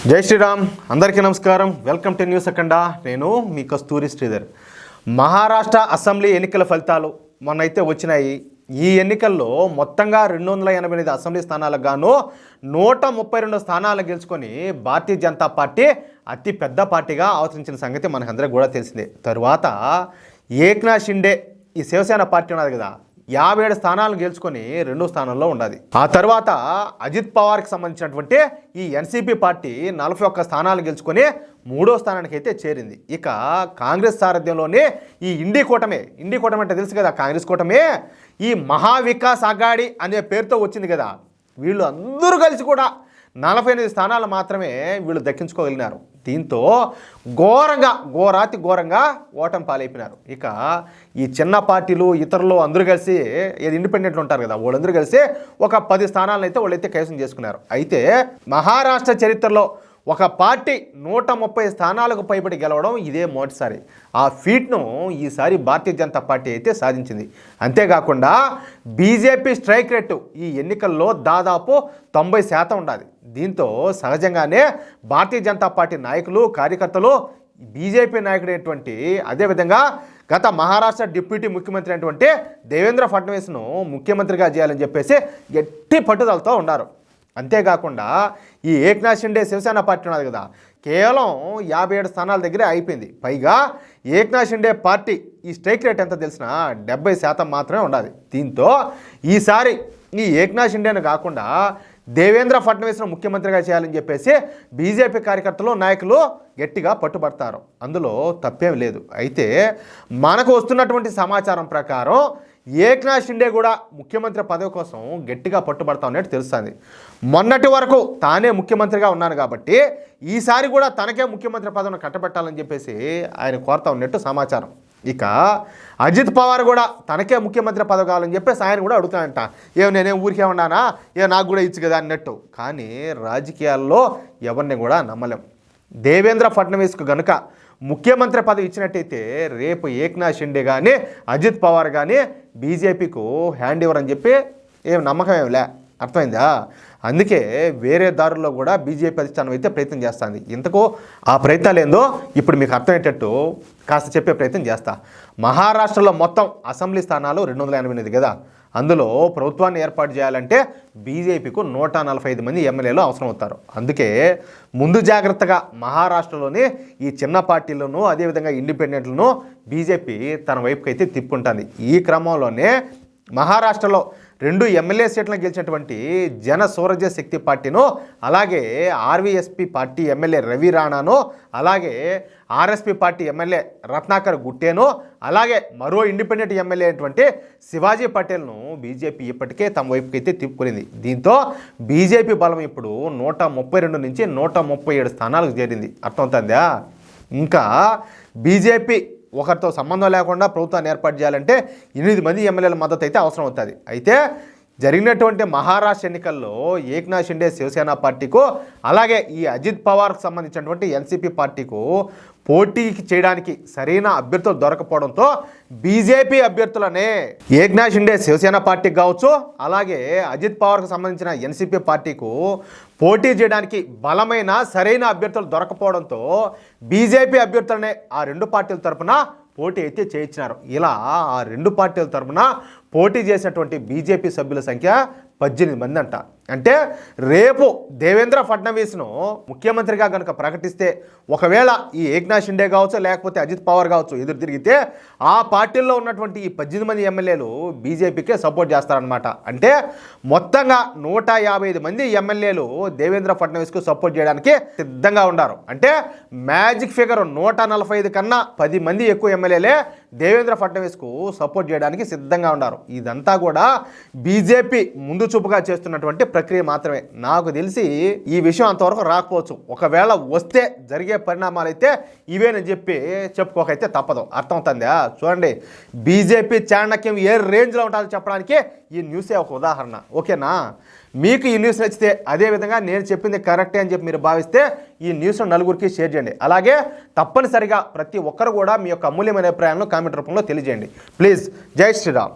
జై శ్రీరామ్. అందరికీ నమస్కారం. వెల్కమ్ టు న్యూస్ అఖండ. నేను మీ కస్తూరి శ్రీధర్. మహారాష్ట్ర అసెంబ్లీ ఎన్నికల ఫలితాలు మొన్నైతే వచ్చినాయి. ఈ ఎన్నికల్లో మొత్తంగా 288 అసెంబ్లీ స్థానాలకు గాను 132 స్థానాలు గెలుచుకొని భారతీయ జనతా పార్టీ అతి పెద్ద పార్టీగా అవతరించిన సంగతి మనకందరికీ కూడా తెలిసిందే. తరువాత ఏక్నాథ్ షిండే ఈ శివసేన పార్టీ ఉన్నది కదా, 57 స్థానాలు గెలుచుకొని 2వ స్థానంలో ఉన్నది. ఆ తర్వాత అజిత్ పవార్కి సంబంధించినటువంటి ఈ ఎన్సీపీ పార్టీ 41 స్థానాలు గెలుచుకొని 3వ స్థానానికి అయితే చేరింది. ఇక కాంగ్రెస్ సారథ్యంలోనే ఈ ఇండి కూటమి అంటే తెలుసు కదా, కాంగ్రెస్ కూటమి ఈ మహావికాస్ అఘాడి అనే పేరుతో వచ్చింది కదా, వీళ్ళు అందరూ కలిసి కూడా 48 స్థానాలు మాత్రమే వీళ్ళు దక్కించుకోగలిగినారు. దీంతో ఘోరాతి ఘోరంగా ఓటమి పాలైపోయినారు. ఇక ఈ చిన్న పార్టీలు ఇతరులు అందరూ కలిసి ఇండిపెండెంట్లు ఉంటారు కదా, వాళ్ళందరూ కలిసి ఒక 10 స్థానాలను అయితే వాళ్ళైతే కైవసం చేసుకున్నారు. అయితే మహారాష్ట్ర చరిత్రలో ఒక పార్టీ 130 స్థానాలకు పైబడి గెలవడం ఇదే మొదటిసారి. ఆ ఫీట్ను ఈసారి భారతీయ జనతా పార్టీ అయితే సాధించింది. అంతేకాకుండా బీజేపీ స్ట్రైక్ రేటు ఈ ఎన్నికల్లో దాదాపు 90% ఉండాలి. దీంతో సహజంగానే భారతీయ జనతా పార్టీ నాయకులు కార్యకర్తలు బీజేపీ నాయకుడైనటువంటి అదేవిధంగా గత మహారాష్ట్ర డిప్యూటీ ముఖ్యమంత్రి అయినటువంటి దేవేంద్ర ఫడ్నవీస్ను ముఖ్యమంత్రిగా చేయాలని చెప్పేసి గట్టి పట్టుదలతో ఉన్నారు. అంతేకాకుండా ఈ ఏక్నాథ్ షిండే శివసేన పార్టీ ఉన్నది కదా, కేవలం 57 స్థానాల దగ్గరే అయిపోయింది. పైగా ఏక్నాథ్ షిండే పార్టీ ఈ స్ట్రైక్ రేట్ ఎంత తెలిసినా 70% మాత్రమే ఉండాలి. దీంతో ఈసారి ఈ ఏక్నాథ్ షిండేను కాకుండా దేవేంద్ర ఫడ్నవీస్ను ముఖ్యమంత్రిగా చేయాలని చెప్పేసి బీజేపీ కార్యకర్తలు నాయకులు గట్టిగా పట్టుబడతారు. అందులో తప్పేం లేదు. అయితే మనకు వస్తున్నటువంటి సమాచారం ప్రకారం ఏక్నాథ్ షిండే కూడా ముఖ్యమంత్రి పదవి కోసం గట్టిగా పట్టుబడతా ఉన్నట్టు తెలుస్తుంది. మొన్నటి వరకు తానే ముఖ్యమంత్రిగా ఉన్నాను కాబట్టి ఈసారి కూడా తనకే ముఖ్యమంత్రి పదవిని కట్టబెట్టాలని చెప్పేసి ఆయన కోరుతా ఉన్నట్టు సమాచారం. ఇక అజిత్ పవార్ కూడా తనకే ముఖ్యమంత్రి పదవి కావాలని చెప్పేసి ఆయన కూడా అడుగుతానంట. నేనేం ఊరికే ఉన్నానా, నాకు కూడా ఇచ్చు కదా అన్నట్టు. కానీ రాజకీయాల్లో ఎవరిని కూడా నమ్మలేం. దేవేంద్ర ఫడ్నవీస్కు గనుక ముఖ్యమంత్రి పదవి ఇచ్చినట్టయితే రేపు ఏక్నాథ్ షిండే కానీ అజిత్ పవార్ కానీ బీజేపీకు హ్యాండ్ ఇవ్వరని చెప్పి నమ్మకం ఏమిలే. అర్థమైందా? అందుకే వేరే దారుల్లో కూడా బీజేపీ అధిష్టానం అయితే ప్రయత్నం చేస్తుంది. ఇంతకు ఆ ప్రయత్నాలు ఏందో ఇప్పుడు మీకు అర్థమయ్యేటట్టు కాస్త చెప్పే ప్రయత్నం చేస్తా. మహారాష్ట్రలో మొత్తం అసెంబ్లీ స్థానాలు 288 కదా, అందులో ప్రభుత్వాన్ని ఏర్పాటు చేయాలంటే బీజేపీకు 145 మంది ఎమ్మెల్యేలు అవసరం అవుతారు. అందుకే ముందు జాగ్రత్తగా మహారాష్ట్రలోని ఈ చిన్న పార్టీలను అదేవిధంగా ఇండిపెండెంట్లను బీజేపీ తన వైపుకి అయితే తిప్పుకుంటుంది. ఈ క్రమంలోనే మహారాష్ట్రలో 2 ఎమ్మెల్యే సీట్లను గెలిచినటువంటి జన స్వరాజ్య శక్తి పార్టీను, అలాగే ఆర్వీఎస్పీ పార్టీ ఎమ్మెల్యే రవి రాణాను, అలాగే ఆర్ఎస్పీ పార్టీ ఎమ్మెల్యే రత్నాకర్ గుట్టేను, అలాగే మరో ఇండిపెండెంట్ ఎమ్మెల్యే అయినటువంటి శివాజీ పటేల్ను బీజేపీ ఇప్పటికే తమ వైపుకి అయితే తిప్పుకునింది. దీంతో బీజేపీ బలం ఇప్పుడు 132 నుంచి 137 స్థానాలకు చేరింది. అర్థమవుతుందా? ఇంకా బీజేపీ ఒకరితో సంబంధం లేకుండా ప్రభుత్వాన్ని ఏర్పాటు చేయాలంటే 8 మంది ఎమ్మెల్యేల మద్దతు అయితే అవసరం అవుతుంది. అయితే జరిగినటువంటి మహారాష్ట్ర ఎన్నికల్లో ఏక్నాథ్ షిండే శివసేన పార్టీకు, అలాగే ఈ అజిత్ పవార్కు సంబంధించినటువంటి ఎన్సీపీ పార్టీకు పోటీకి చేయడానికి సరైన అభ్యర్థులు దొరకపోవడంతో బీజేపీ అభ్యర్థులనే ఏక్నాథ్ షిండే శివసేన పార్టీకి కావచ్చు, అలాగే అజిత్ పవార్కు సంబంధించిన ఎన్సీపీ పార్టీకు పోటీ చేయడానికి బలమైన సరైన అభ్యర్థులు దొరకపోవడంతో బీజేపీ అభ్యర్థులనే ఆ 2 పార్టీల తరఫున పోటీ అయితే చేయించినారు. ఇలా ఆ 2 పార్టీల తరఫున పోటీ చేసినటువంటి బీజేపీ సభ్యుల సంఖ్య 18 మంది అంట. అంటే రేపు దేవేంద్ర ఫడ్నవీస్ను ముఖ్యమంత్రిగా కనుక ప్రకటిస్తే, ఒకవేళ ఈ ఏక్నాథ్ షిండే కావచ్చు లేకపోతే అజిత్ పవార్ కావచ్చు ఎదురు తిరిగితే ఆ పార్టీల్లో ఉన్నటువంటి ఈ 18 మంది ఎమ్మెల్యేలు బీజేపీకే సపోర్ట్ చేస్తారనమాట. అంటే మొత్తంగా 155 మంది ఎమ్మెల్యేలు దేవేంద్ర ఫడ్నవీస్కు సపోర్ట్ చేయడానికి సిద్ధంగా ఉన్నారు. అంటే మ్యాజిక్ ఫిగర్ 145 కన్నా 10 మంది ఎక్కువ ఎమ్మెల్యేలే దేవేంద్ర ఫడ్నవీస్కు సపోర్ట్ చేయడానికి సిద్ధంగా ఉన్నారు. ఇదంతా కూడా బీజేపీ ముందు చూపుగా చేస్తున్నటువంటి ప్రక్రియ మాత్రమే. నాకు తెలిసి ఈ విషయం అంతవరకు రాకపోవచ్చు. ఒకవేళ వస్తే జరిగే పరిణామాలు అయితే ఇవేనని చెప్పి చెప్పుకోకైతే తప్పదు. అర్థమవుతుందా? చూడండి, బీజేపీ చాణక్యం ఏ రేంజ్లో ఉంటుందో చెప్పడానికి ఈ న్యూసే ఒక ఉదాహరణ. ఓకేనా? మీకు ఈ న్యూస్ నచ్చితే, అదేవిధంగా నేను చెప్పింది కరెక్టే అని చెప్పి మీరు భావిస్తే ఈ న్యూస్ను నలుగురికి షేర్ చేయండి. అలాగే తప్పనిసరిగా ప్రతి ఒక్కరు కూడా మీ యొక్క అమూల్యమైన అభిప్రాయాలను కామెంట్ రూపంలో తెలియజేయండి. ప్లీజ్. జై శ్రీరామ్.